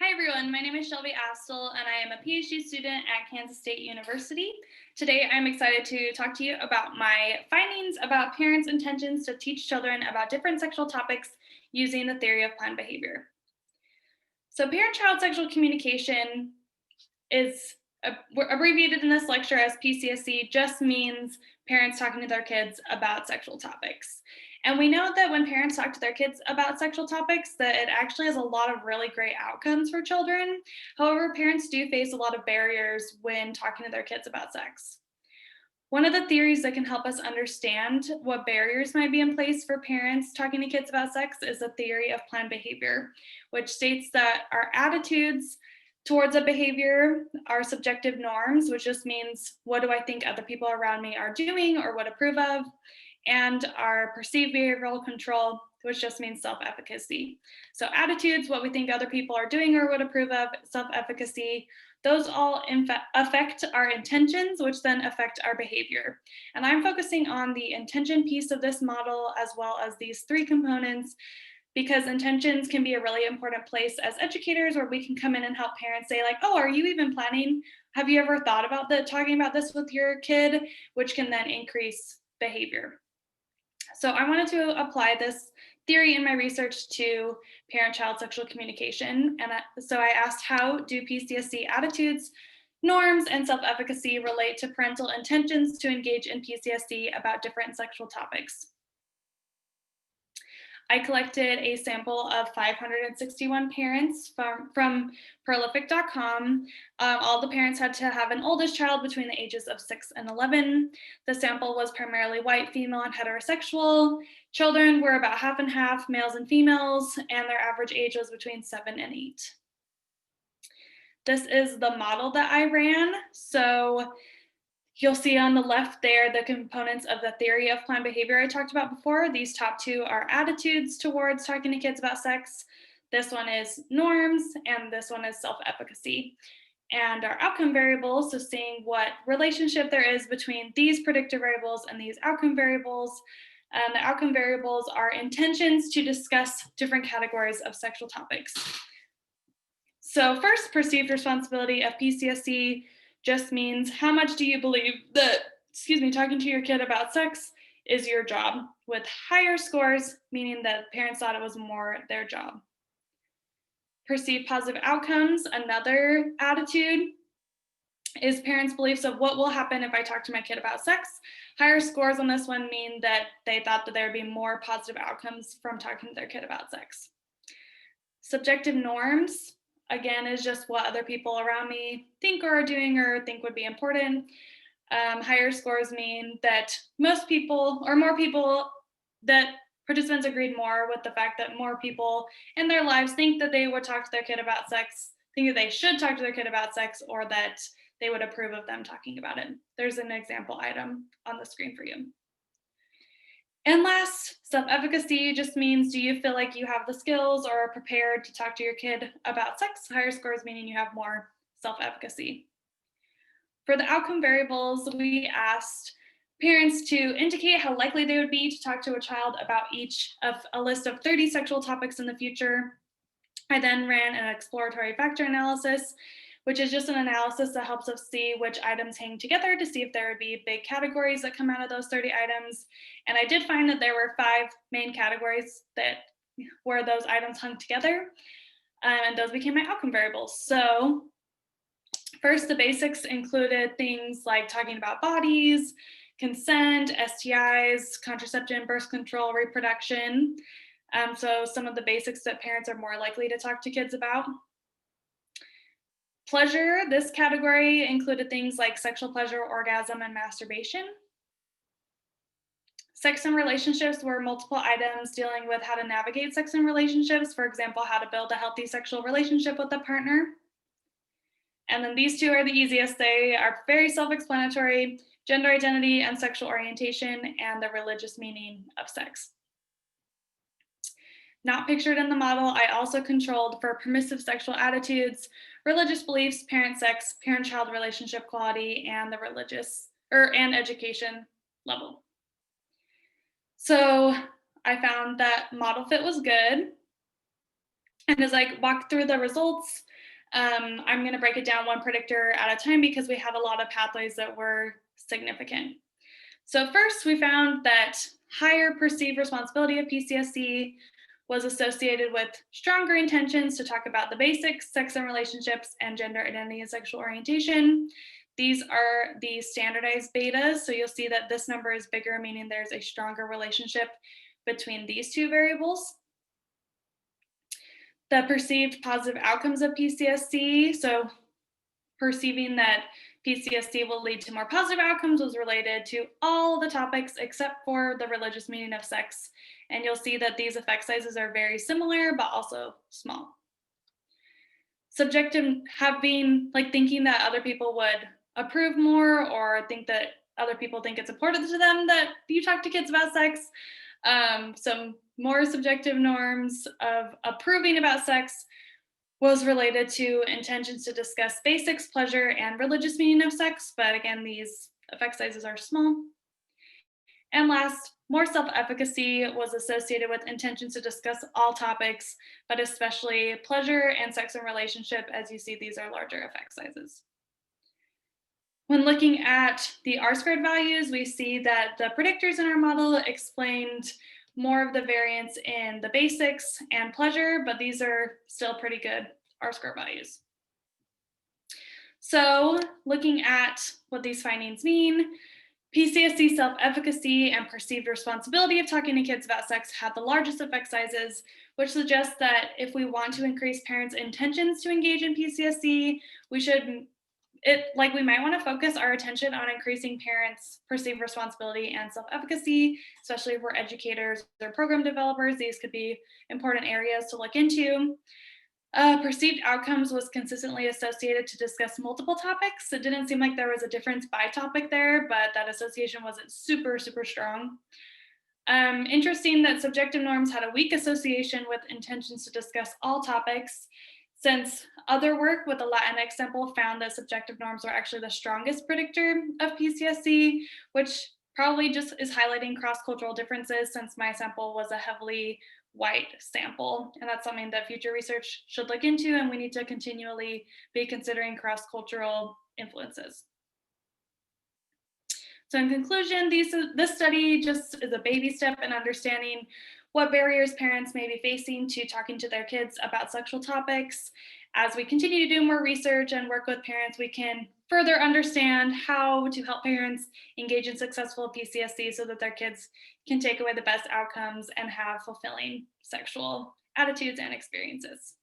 Hi everyone, my name is Shelby Astle and I am a PhD student at Kansas State University. Today I'm excited to talk to you about my findings about parents' intentions to teach children about different sexual topics using the theory of planned behavior. So parent-child sexual communication is abbreviated in this lecture as PCSC, just means parents talking to their kids about sexual topics. And we know that when parents talk to their kids about sexual topics, that it actually has a lot of really great outcomes for children. However, parents do face a lot of barriers when talking to their kids about sex. One of the theories that can help us understand what barriers might be in place for parents talking to kids about sex is the theory of planned behavior, which states that our attitudes towards a behavior are subjective norms, which just means what do I think other people around me are doing or would approve of, and our perceived behavioral control, which just means self-efficacy. So attitudes, what we think other people are doing or would approve of, self-efficacy, those all affect our intentions, which then affect our behavior. And I'm focusing on the intention piece of this model as well as these three components, because intentions can be a really important place as educators where we can come in and help parents say like, oh, are you even planning? Have you ever thought about talking about this with your kid? Which can then increase behavior. So I wanted to apply this theory in my research to parent-child sexual communication. And so I asked, how do PCSC attitudes, norms, and self-efficacy relate to parental intentions to engage in PCSC about different sexual topics? I collected a sample of 561 parents from prolific.com. All the parents had to have an oldest child between the ages of 6 and 11. The sample was primarily white, female, and heterosexual. Children were about half and half, males and females, and their average age was between 7 and 8. This is the model that I ran. So you'll see on the left there the components of the theory of planned behavior I talked about before. These top two are attitudes towards talking to kids about sex. This one is norms, and this one is self-efficacy. And our outcome variables, so seeing what relationship there is between these predictor variables and these outcome variables. The outcome variables are intentions to discuss different categories of sexual topics. So first, perceived responsibility of PCSC just means how much do you believe that, talking to your kid about sex is your job, with higher scores meaning that parents thought it was more their job. Perceived positive outcomes, another attitude, is parents' beliefs of what will happen if I talk to my kid about sex. Higher scores on this one mean that they thought that there would be more positive outcomes from talking to their kid about sex. Subjective norms, again, is just what other people around me think or are doing or think would be important. Higher scores mean that most people or more people, that participants agreed more with the fact that more people in their lives think that they would talk to their kid about sex, think that they should talk to their kid about sex, or that they would approve of them talking about it. There's an example item on the screen for you. And last, self-efficacy just means, do you feel like you have the skills or are prepared to talk to your kid about sex? Higher scores meaning you have more self-efficacy. For the outcome variables, we asked parents to indicate how likely they would be to talk to a child about each of a list of 30 sexual topics in the future. I then ran an exploratory factor analysis, which is just an analysis that helps us see which items hang together to see if there would be big categories that come out of those 30 items. And I did find that there were 5 main categories that where those items hung together, and those became my outcome variables. So first, the basics included things like talking about bodies, consent, STIs, contraception, birth control, reproduction. So some of the basics that parents are more likely to talk to kids about. Pleasure, this category included things like sexual pleasure, orgasm, and masturbation. Sex and relationships were multiple items dealing with how to navigate sex and relationships. For example, how to build a healthy sexual relationship with a partner. And then these two are the easiest. They are very self-explanatory: gender identity and sexual orientation, and the religious meaning of sex. Not pictured in the model, I also controlled for permissive sexual attitudes, religious beliefs, parent sex, parent-child relationship quality, and the religious and education level. So I found that model fit was good. And as I walk through the results, I'm going to break it down one predictor at a time because we had a lot of pathways that were significant. So first, we found that higher perceived responsibility of PCSC was associated with stronger intentions to talk about the basics, sex and relationships, and gender identity and sexual orientation. These are the standardized betas, so you'll see that this number is bigger, meaning there's a stronger relationship between these two variables. The perceived positive outcomes of PCSC, so perceiving that PCSC will lead to more positive outcomes, was related to all the topics except for the religious meaning of sex. And you'll see that these effect sizes are very similar, but also small. Subjective thinking that other people would approve more or think that other people think it's important to them that you talk to kids about sex. Some more subjective norms of approving about sex was related to intentions to discuss basics, pleasure, and religious meaning of sex. But again, these effect sizes are small. And last, more self-efficacy was associated with intentions to discuss all topics, but especially pleasure and sex and relationship. As you see, these are larger effect sizes. When looking at the R-squared values, we see that the predictors in our model explained more of the variance in the basics and pleasure, but these are still pretty good R-squared values. So looking at what these findings mean, PCSC self-efficacy and perceived responsibility of talking to kids about sex had the largest effect sizes, which suggests that if we want to increase parents' intentions to engage in PCSC, we might want to focus our attention on increasing parents' perceived responsibility and self-efficacy, especially if we're educators or program developers. These could be important areas to look into. Perceived outcomes was consistently associated to discuss multiple topics. It didn't seem like there was a difference by topic there, but that association wasn't super, super strong. Interesting that subjective norms had a weak association with intentions to discuss all topics, since other work with the Latinx sample found that subjective norms were actually the strongest predictor of PCSC, which probably just is highlighting cross-cultural differences since my sample was a heavily white sample. And that's something that future research should look into, and we need to continually be considering cross-cultural influences. So in conclusion, this study just is a baby step in understanding what barriers parents may be facing to talking to their kids about sexual topics. As we continue to do more research and work with parents, we can further understand how to help parents engage in successful PCSC so that their kids can take away the best outcomes and have fulfilling sexual attitudes and experiences.